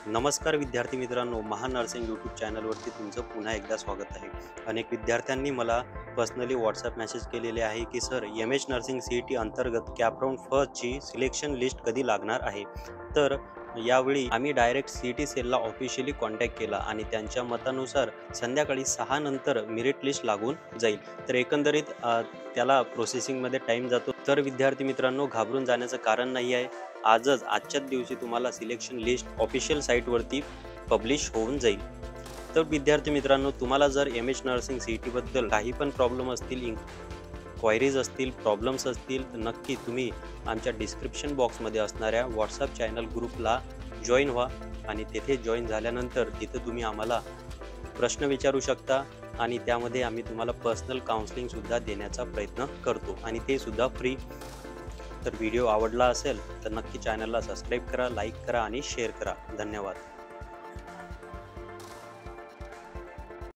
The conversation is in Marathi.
नमस्कार विद्यार्थी मित्रांनो, महान नर्सिंग यूट्यूब चॅनलवरती तुमचं पुन्हा एकदा स्वागत आहे. अनेक विद्यार्थ्यांनी मला पर्सनली व्हॉट्सअप मेसेज केलेले आहे की सर एम.एच. नर्सिंग सी.ई.टी अंतर्गत कॅप राऊंड फर्स्टची सिलेक्शन लिस्ट कधी लागणार आहे. तर यावेळी आम्ही डायरेक्ट सी.ई.टी सेलला ऑफिशियली कॉन्टॅक्ट केला आणि त्यांच्या मतानुसार संध्याकाळी 6 नंतर मेरिट लिस्ट लागून जाईल. तर एकंदरीत त्याला प्रोसेसिंगमध्ये टाईम जातो. तर विद्यार्थी मित्रांनो, घाबरून जाण्याचं कारण नाही आहे. आजच्याच दिवशी तुम्हाला सिलेक्शन लिस्ट ऑफिशियल साईटवरती पब्लिश होऊन जाईल. तर विद्यार्थी मित्रांनो, तुम्हाला जर एम.एच. नर्सिंग सी.ई.टीबद्दल काही पण प्रॉब्लेम असतील, क्वायरीज असतील, प्रॉब्लेम्स असतील, तर नक्की तुम्ही आमच्या डिस्क्रिप्शन बॉक्समध्ये असणाऱ्या व्हॉट्सअप चॅनल ग्रुपला जॉईन व्हा आणि तेथे जॉईन झाल्यानंतर तिथं तुम्ही आम्हाला प्रश्न विचारू शकता आणि त्यामध्ये आम्ही तुम्हाला पर्सनल काउन्सिलिंगसुद्धा देण्याचा प्रयत्न करतो आणि ते सुद्धा फ्री. तर व्हिडिओ आवडला असेल तर नक्की चॅनलला सबस्क्राईब करा, लाईक करा आणि शेअर करा. धन्यवाद.